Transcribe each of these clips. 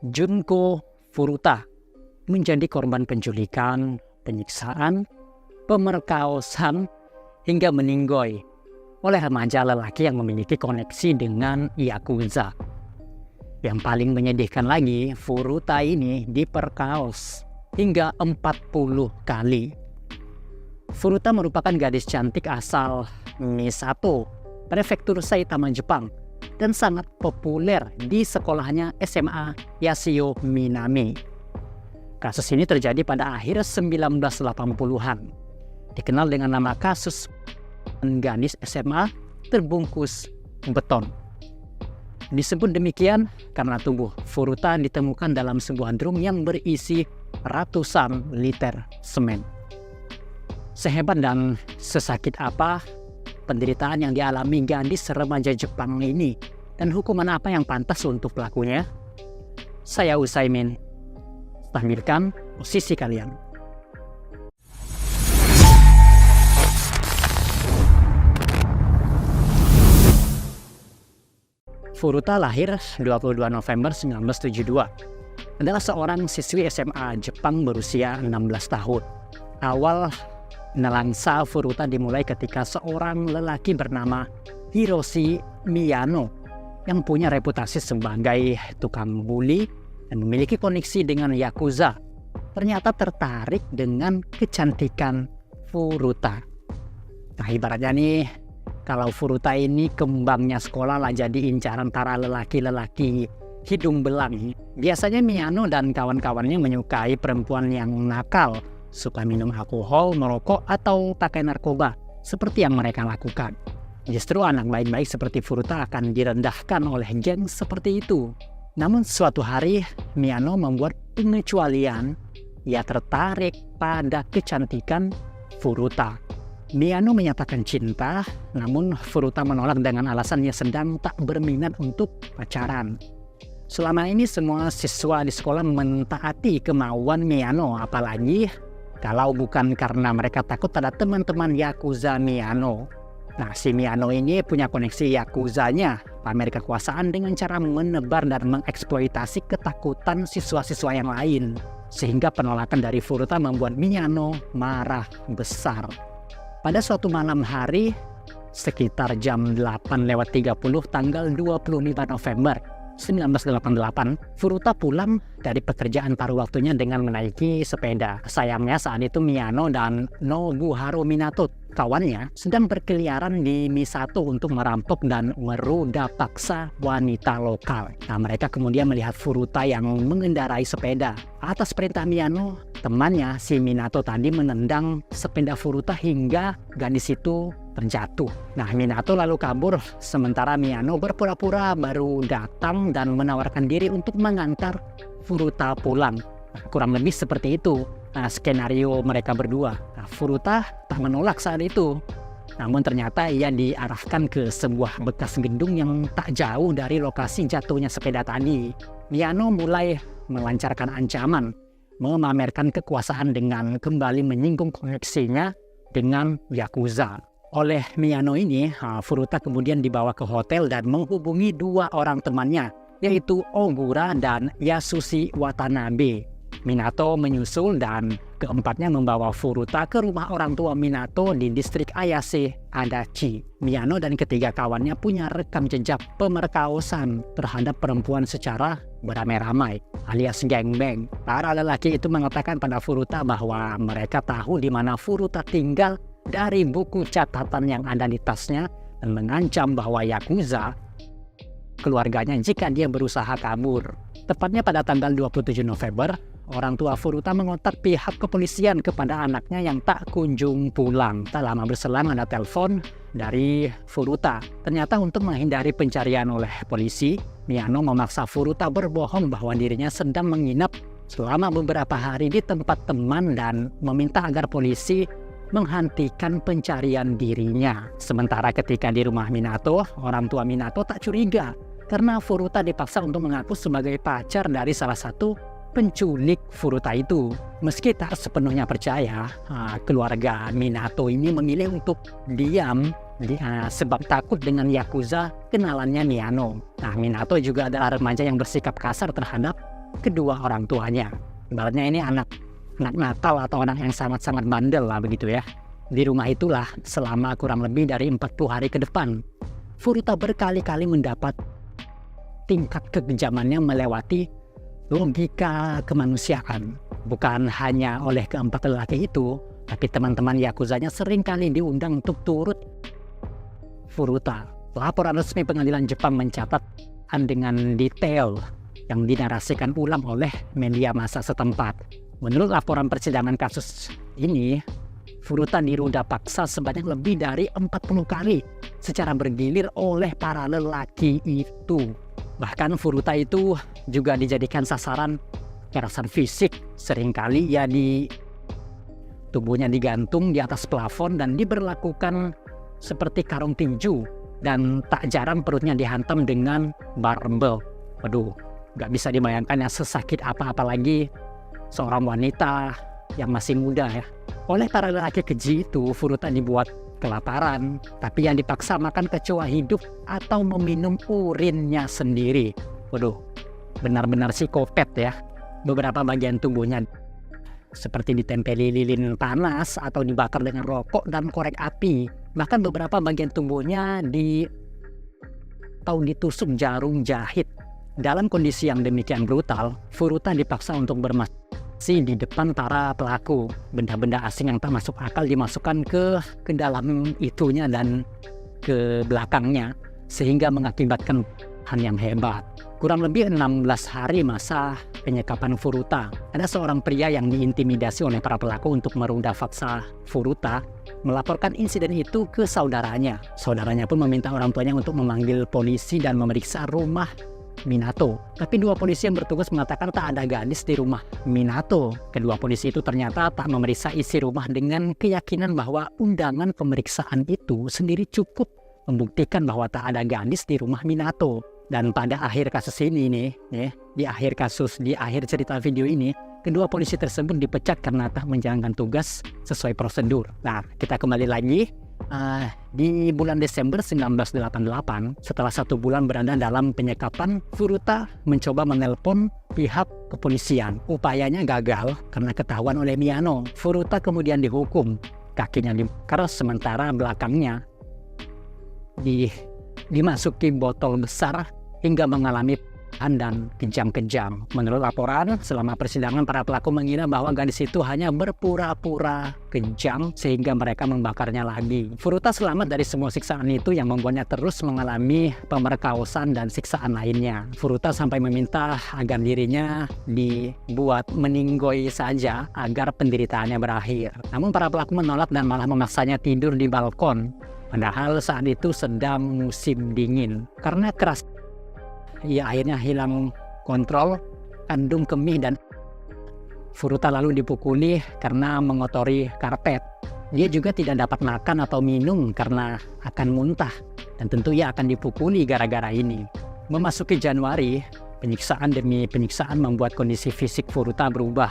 Junko Furuta menjadi korban penculikan, penyiksaan, pemerkosaan, hingga meninggoy oleh remaja lelaki yang memiliki koneksi dengan Yakuza. Yang paling menyedihkan lagi, Furuta ini diperkaos hingga 40 kali. Furuta merupakan gadis cantik asal Misato, prefektur Saitama, Jepang, dan sangat populer di sekolahnya SMA Yashio Minami. Kasus ini terjadi pada akhir 1980-an. Dikenal dengan nama kasus gadis SMA terbungkus beton. Disebut demikian karena tubuh Furuta ditemukan dalam sebuah drum yang berisi ratusan liter semen. Sehebat dan sesakit apa penderitaan yang dialami gadis remaja Jepang ini, dan hukuman apa yang pantas untuk pelakunya? Saya Usaimin, tampilkan posisi kalian. Furuta lahir 22 November 1972. Adalah seorang siswi SMA Jepang berusia 16 tahun. Awal nelangsa Furuta dimulai ketika seorang lelaki bernama Hiroshi Miyano yang punya reputasi sebagai tukang bully dan memiliki koneksi dengan Yakuza ternyata tertarik dengan kecantikan Furuta. Nah, ibaratnya nih, kalau Furuta ini kembangnya sekolah lah jadi incaran para lelaki-lelaki hidung belang. Biasanya Miyano dan kawan-kawannya menyukai perempuan yang nakal, suka minum alkohol, merokok, atau pakai narkoba, seperti yang mereka lakukan. Justru anak baik-baik seperti Furuta akan direndahkan oleh geng seperti itu. Namun suatu hari, Miyano membuat pengecualian. Ia tertarik pada kecantikan Furuta. Miyano menyatakan cinta, namun Furuta menolak dengan alasan ia sedang tak berminat untuk pacaran. Selama ini semua siswa di sekolah mentaati kemauan Miyano, apalagi kalau bukan karena mereka takut pada teman-teman Yakuza Miyano. Nah, si Miyano ini punya koneksi Yakuzanya, pamer kekuasaan dengan cara menebar dan mengeksploitasi ketakutan siswa-siswa yang lain. Sehingga penolakan dari Furuta membuat Miyano marah besar. Pada suatu malam hari, sekitar jam 8:30 tanggal 25 November 1988, Furuta pulang dari pekerjaan paruh waktunya dengan menaiki sepeda. Sayangnya saat itu Miyano dan Nobuharu Minato, kawannya, sedang berkeliaran di Misato untuk merampok dan meruda paksa wanita lokal. Nah, mereka kemudian melihat Furuta yang mengendarai sepeda. Atas perintah Miyano, temannya si Minato tadi menendang sepeda Furuta hingga gadis itu terjatuh. Nah, Minato lalu kabur, sementara Miyano berpura-pura baru datang dan menawarkan diri untuk mengantar Furuta pulang. Nah, kurang lebih seperti itu skenario mereka berdua. Nah, Furuta tak menolak saat itu. Namun ternyata ia diarahkan ke sebuah bekas gedung yang tak jauh dari lokasi jatuhnya sepeda tadi. Miyano mulai melancarkan ancaman, memamerkan kekuasaan dengan kembali menyinggung koneksinya dengan Yakuza. Oleh Miyano ini, Furuta kemudian dibawa ke hotel dan menghubungi dua orang temannya, yaitu Ogura dan Yasushi Watanabe. Minato menyusul dan keempatnya membawa Furuta ke rumah orang tua Minato di distrik Ayase, Adachi. Miyano dan ketiga kawannya punya rekam jejak pemerkosaan terhadap perempuan secara beramai-ramai alias gangbang. Para lelaki itu mengatakan pada Furuta bahwa mereka tahu di mana Furuta tinggal dari buku catatan yang ada di tasnya dan mengancam bahwa Yakuza keluarganya jika dia berusaha kabur. Tepatnya pada tanggal 27 November, orang tua Furuta mengontak pihak kepolisian kepada anaknya yang tak kunjung pulang. Tak lama berselang ada telepon dari Furuta. Ternyata untuk menghindari pencarian oleh polisi, Miyano memaksa Furuta berbohong bahwa dirinya sedang menginap selama beberapa hari di tempat teman dan meminta agar polisi menghentikan pencarian dirinya. Sementara ketika di rumah Minato, orang tua Minato tak curiga karena Furuta dipaksa untuk mengaku sebagai pacar dari salah satu penculik Furuta itu. Meski tak sepenuhnya percaya, keluarga Minato ini memilih untuk diam sebab takut dengan Yakuza kenalannya Miyano. Nah, Minato juga adalah remaja yang bersikap kasar terhadap kedua orang tuanya. Ibaratnya ini anak Natal atau anak yang sangat-sangat bandel lah begitu ya. Di rumah itulah selama kurang lebih dari 40 hari ke depan, Furuta berkali-kali mendapat tingkat kekejamannya melewati logika kemanusiaan. Bukan hanya oleh keempat lelaki itu, tapi teman-teman Yakuzanya seringkali diundang untuk turut Furuta. Laporan resmi pengadilan Jepang mencatat dengan detail yang dinarasikan ulang oleh media massa setempat. Menurut laporan persidangan kasus ini, Furuta diruda paksa sebanyak lebih dari 40 kali secara bergilir oleh para lelaki itu. Bahkan Furuta itu juga dijadikan sasaran kekerasan fisik. Seringkali ya tubuhnya digantung di atas plafon dan diberlakukan seperti karung tinju, dan tak jarang perutnya dihantam dengan barbel. Waduh, gak bisa dibayangkan ya sesakit apa, apalagi seorang wanita yang masih muda ya. Oleh para lelaki keji itu, Furuta dibuat kelaparan, tapi yang dipaksa makan kecoa hidup atau meminum urinnya sendiri. Waduh, benar-benar psikopat ya. Beberapa bagian tubuhnya seperti ditempeli lilin panas atau dibakar dengan rokok dan korek api. Bahkan beberapa bagian tubuhnya ditusuk jarum jahit. Dalam kondisi yang demikian brutal, Furuta dipaksa untuk bermasturbasi di depan para pelaku. Benda-benda asing yang tak masuk akal dimasukkan ke dalam itunya dan ke belakangnya, sehingga mengakibatkan hal yang hebat. Kurang lebih 16 hari masa penyekapan Furuta, ada seorang pria yang diintimidasi oleh para pelaku untuk meruda paksa Furuta melaporkan insiden itu ke saudaranya. Saudaranya pun meminta orang tuanya untuk memanggil polisi dan memeriksa rumah Minato. Tapi dua polisi yang bertugas mengatakan tak ada gadis di rumah Minato. Kedua polisi itu ternyata tak memeriksa isi rumah dengan keyakinan bahwa undangan pemeriksaan itu sendiri cukup membuktikan bahwa tak ada gadis di rumah Minato. Dan pada akhir kasus ini nih, di akhir cerita video ini, kedua polisi tersebut dipecat karena tak menjalankan tugas sesuai prosedur. Nah, kita kembali lagi di bulan Desember 1988, setelah 1 bulan berada dalam penyekapan, Furuta mencoba menelpon pihak kepolisian. Upayanya gagal karena ketahuan oleh Miyano. Furuta kemudian dihukum, kakinya dibakar sementara belakangnya dimasuki botol besar hingga mengalami dan kejang-kejang. Menurut laporan, selama persidangan para pelaku mengira bahwa gadis itu hanya berpura-pura kejang sehingga mereka membakarnya lagi. Furuta selamat dari semua siksaan itu yang membuatnya terus mengalami pemerkosaan dan siksaan lainnya. Furuta sampai meminta agar dirinya dibuat meninggoy saja agar penderitaannya berakhir. Namun para pelaku menolak dan malah memaksanya tidur di balkon. Padahal saat itu sedang musim dingin. Karena keras, ia akhirnya hilang kontrol, kandung kemih, dan Furuta lalu dipukuli karena mengotori karpet. Dia juga tidak dapat makan atau minum karena akan muntah, dan tentu ia akan dipukuli gara-gara ini. Memasuki Januari, penyiksaan demi penyiksaan membuat kondisi fisik Furuta berubah.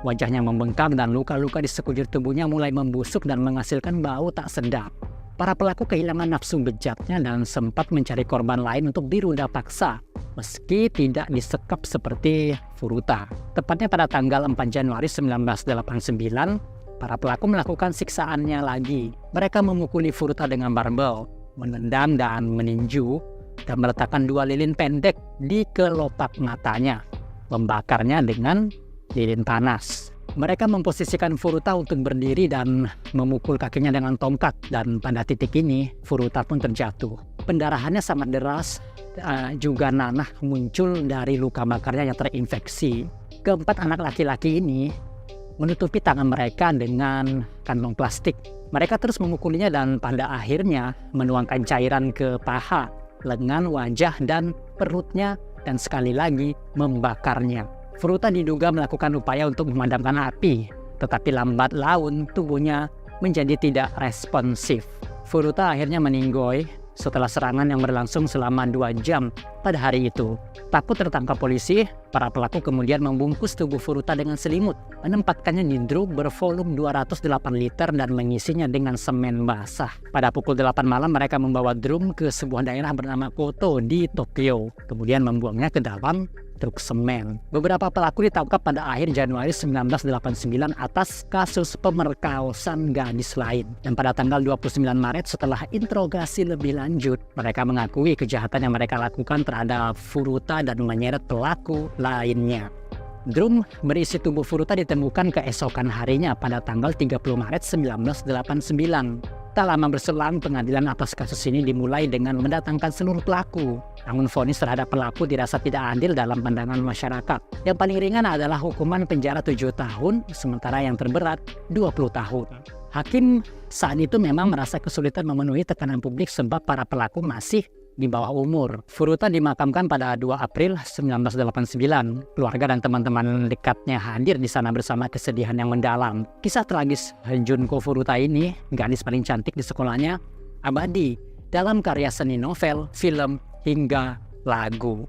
Wajahnya membengkak dan luka-luka di sekujur tubuhnya mulai membusuk dan menghasilkan bau tak sedap. Para pelaku kehilangan nafsu bejatnya dan sempat mencari korban lain untuk dirunda paksa, meski tidak disekap seperti Furuta. Tepatnya pada tanggal 4 Januari 1989, para pelaku melakukan siksaannya lagi. Mereka memukuli Furuta dengan barbel, menendang dan meninju, dan meletakkan 2 lilin pendek di kelopak matanya, membakarnya dengan lilin panas. Mereka memposisikan Furuta untuk berdiri dan memukul kakinya dengan tongkat, dan pada titik ini Furuta pun terjatuh. Pendarahannya sangat deras, juga nanah muncul dari luka bakarnya yang terinfeksi. Keempat anak laki-laki ini menutupi tangan mereka dengan kantong plastik. Mereka terus memukulinya dan pada akhirnya menuangkan cairan ke paha, lengan, wajah, dan perutnya, dan sekali lagi membakarnya. Furuta diduga melakukan upaya untuk memadamkan api, tetapi lambat laun tubuhnya menjadi tidak responsif. Furuta akhirnya meninggoy setelah serangan yang berlangsung selama 2 jam pada hari itu. Takut tertangkap polisi, para pelaku kemudian membungkus tubuh Furuta dengan selimut, menempatkannya di drum bervolume 208 liter dan mengisinya dengan semen basah. Pada pukul 8 malam mereka membawa drum ke sebuah daerah bernama Koto di Tokyo, kemudian membuangnya ke dalam truk semen. Beberapa pelaku ditangkap pada akhir Januari 1989 atas kasus pemerkosaan gadis lain. Dan pada tanggal 29 Maret setelah interogasi lebih lanjut, mereka mengakui kejahatan yang mereka lakukan terhadap Furuta dan menyeret pelaku lainnya. Drum berisi tubuh Furuta ditemukan keesokan harinya pada tanggal 30 Maret 1989. Tak lama berselang, pengadilan atas kasus ini dimulai dengan mendatangkan seluruh pelaku. Namun vonis terhadap pelaku dirasa tidak adil dalam pandangan masyarakat. Yang paling ringan adalah hukuman penjara 7 tahun, sementara yang terberat 20 tahun. Hakim saat itu memang merasa kesulitan memenuhi tekanan publik sebab para pelaku masih di bawah umur. Furuta dimakamkan pada 2 April 1989. Keluarga dan teman-teman dekatnya hadir di sana bersama kesedihan yang mendalam. Kisah tragis Junko Furuta ini, gadis paling cantik di sekolahnya, abadi dalam karya seni novel, film, hingga lagu.